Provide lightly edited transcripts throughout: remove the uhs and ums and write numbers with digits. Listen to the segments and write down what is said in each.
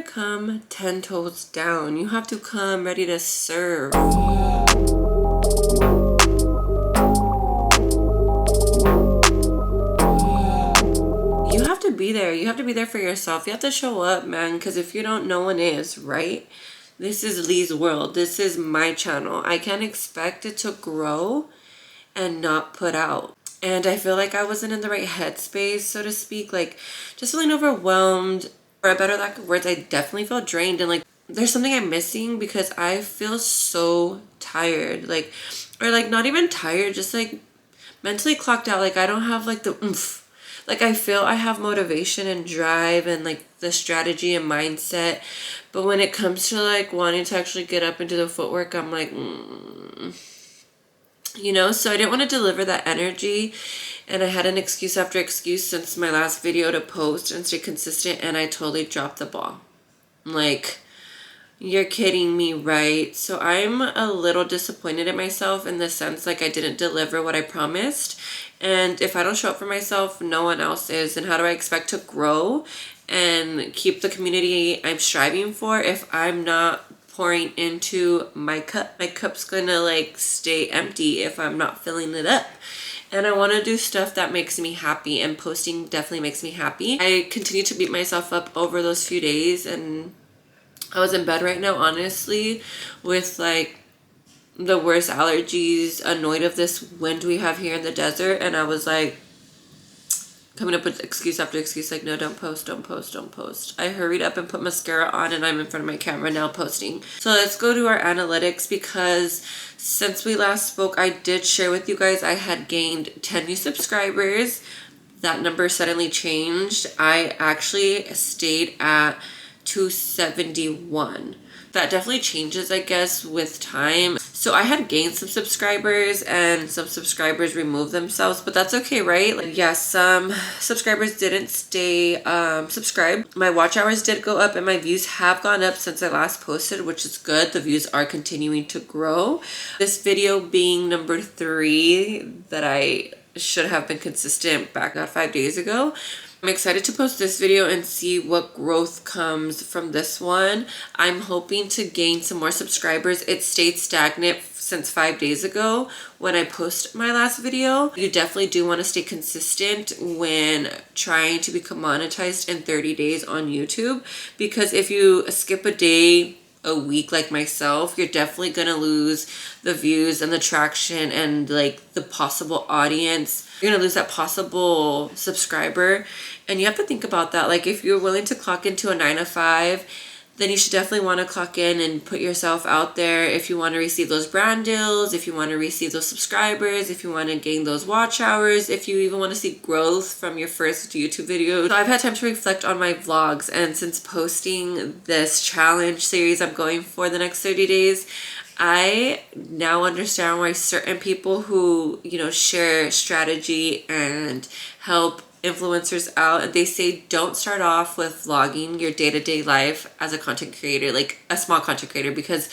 to come 10 toes down. You have to come ready to serve. You have to be there. You have to be there for yourself. You have to show up, man, because if you don't, no one is, right? This is Lee's world. This is my channel. I can't expect it to grow and not put out. And I feel like I wasn't in the right headspace, so to speak, like just feeling overwhelmed, or a better lack of words, I definitely feel drained, and like there's something I'm missing because I feel so tired, like, or like not even tired, just like mentally clocked out. Like I don't have like the oomph. Like I feel I have motivation and drive and like the strategy and mindset, but when it comes to like wanting to actually get up and do the footwork, I'm like you know. So I didn't want to deliver that energy, and I had an excuse after excuse since my last video to post and stay consistent, and I totally dropped the ball. Like, you're kidding me, right? So I'm a little disappointed in myself in the sense like I didn't deliver what I promised, and if I don't show up for myself, no one else is. And how do I expect to grow and keep the community I'm striving for if I'm not pouring into my cup? My cup's gonna like stay empty if I'm not filling it up. And I want to do stuff that makes me happy, and posting definitely makes me happy. I continue to beat myself up over those few days, and I was in bed right now, honestly, with like the worst allergies, annoyed of this wind we have here in the desert, and I was like coming up with excuse after excuse, like, no, don't post, don't post, don't post. I hurried up and put mascara on, and I'm in front of my camera now posting. So let's go to our analytics, because since we last spoke, I did share with you guys I had gained 10 new subscribers. That number suddenly changed. I actually stayed at 271. That definitely changes, I guess, with time. So I had gained some subscribers, and some subscribers removed themselves, but that's okay, right? Like, yeah, some subscribers didn't stay subscribed. My watch hours did go up, and my views have gone up since I last posted, which is good. The views are continuing to grow. This video being number 3 that I should have been consistent back about 5 days ago. I'm excited to post this video and see what growth comes from this one. I'm hoping to gain some more subscribers. It stayed stagnant since 5 days ago when I posted my last video. You definitely do want to stay consistent when trying to become monetized in 30 days on YouTube, because if you skip a day, a week like myself, you're definitely gonna lose the views and the traction and like the possible audience. You're gonna lose that possible subscriber, and you have to think about that. Like, if you're willing to clock into a 9 to 5, then you should definitely want to clock in and put yourself out there if you want to receive those brand deals, if you want to receive those subscribers, if you want to gain those watch hours, if you even want to see growth from your first YouTube video. So I've had time to reflect on my vlogs, and since posting this challenge series I'm going for the next 30 days, I now understand why certain people who, you know, share strategy and help influencers out, and they say don't start off with vlogging your day-to-day life as a content creator, like a small content creator, because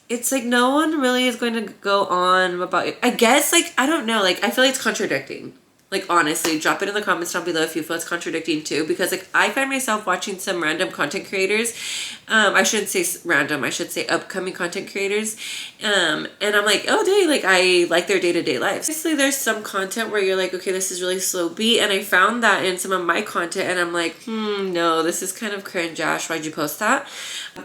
it's like no one really is going to go on about it. I guess, like, I don't know, like I feel like it's contradicting. Like, honestly, drop it in the comments down below if you feel it's contradicting too, because like I find myself watching some random content creators, I shouldn't say random, I should say upcoming content creators, and I'm like, oh dang, like I like their day-to-day lives. Obviously there's some content where you're like, okay, this is really slow beat, and I found that in some of my content, and I'm like, no, this is kind of cringe, Ash, why'd you post that?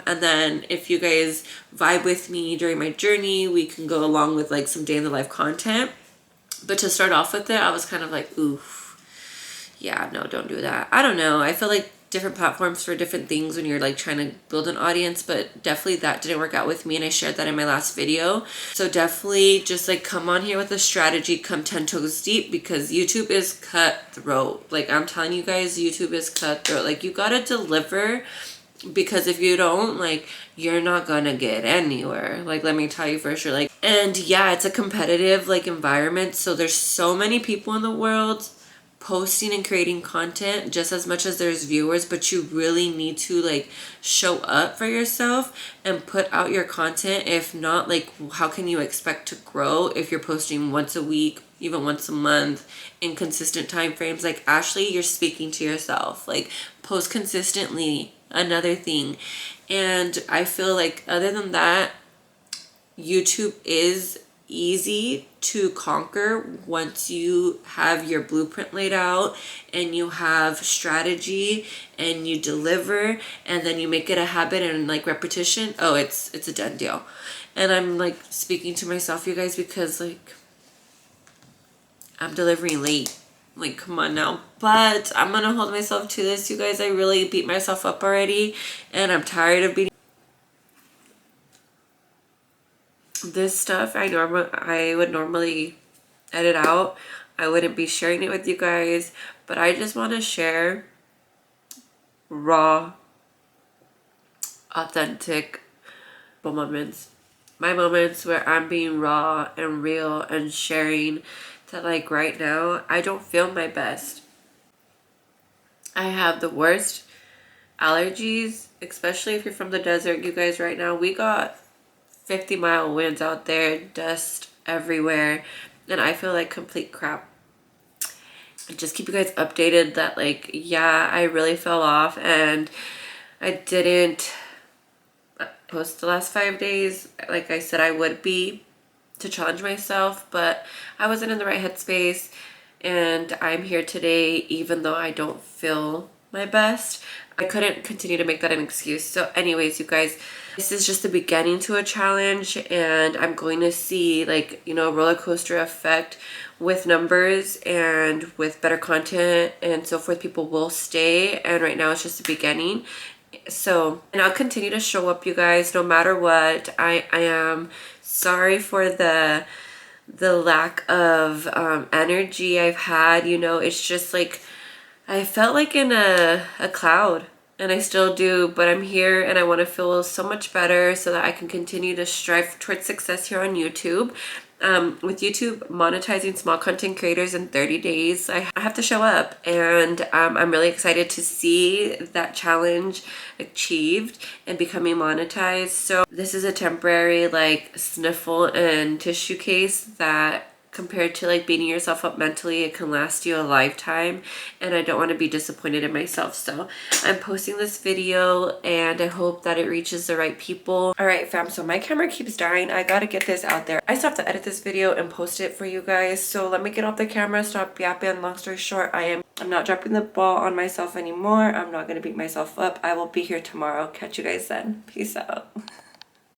And then if you guys vibe with me during my journey, we can go along with like some day in the life content. But to start off with it, I was kind of like, oof, yeah, no, don't do that. I don't know. I feel like different platforms for different things when you're like trying to build an audience, but definitely that didn't work out with me, and I shared that in my last video. So definitely just like come on here with a strategy, come 10 toes deep, because YouTube is cutthroat. Like, I'm telling you guys, YouTube is cutthroat. Like, you gotta deliver, because if you don't, like, you're not gonna get anywhere. Like, let me tell you for sure. Like, and yeah, it's a competitive like environment, so there's so many people in the world posting and creating content just as much as there's viewers, but you really need to like show up for yourself and put out your content. If not, like, how can you expect to grow if you're posting once a week, even once a month, in consistent time frames? Like, Ashley, you're speaking to yourself. Like, post consistently. another thing. And I feel like other than that, YouTube is easy to conquer once you have your blueprint laid out and you have strategy and you deliver and then you make it a habit and like repetition. Oh, it's a done deal. And I'm like speaking to myself, you guys, because like I'm delivering late. Like, come on now. But I'm gonna hold myself to this, you guys. I really beat myself up already and I'm tired of beating this stuff. I would normally edit out. I wouldn't be sharing it with you guys, but I just want to share raw, authentic moments. My moments where I'm being raw and real and sharing that like right now, I don't feel my best. I have the worst allergies, especially if you're from the desert, you guys. Right now we got 50-mile winds out there, dust everywhere, and I feel like complete crap. I just keep you guys updated that like, yeah, I really fell off and I didn't post the last 5 days like I said I would be to challenge myself, but I wasn't in the right headspace, and I'm here today even though I don't feel my best. I couldn't continue to make that an excuse. So anyways, you guys, this is just the beginning to a challenge, and I'm going to see like, you know, a roller coaster effect with numbers and with better content and so forth. People will stay, and right now it's just the beginning. So, and I'll continue to show up, you guys, no matter what. I am sorry for the lack of energy I've had. You know, it's just like I felt like in a cloud, and I still do, but I'm here and I want to feel so much better so that I can continue to strive towards success here on YouTube. With YouTube monetizing small content creators in 30 days, I have to show up, and I'm really excited to see that challenge achieved and becoming monetized. So this is a temporary like sniffle and tissue case that compared to like beating yourself up mentally, it can last you a lifetime, and I don't want to be disappointed in myself. So I'm posting this video and I hope that it reaches the right people. All right, fam, so my camera keeps dying. I gotta get this out there. I still have to edit this video and post it for you guys, so let me get off the camera, stop yapping. Long story short, I'm not dropping the ball on myself anymore. I'm not gonna beat myself up. I will be here tomorrow. Catch you guys then. Peace out.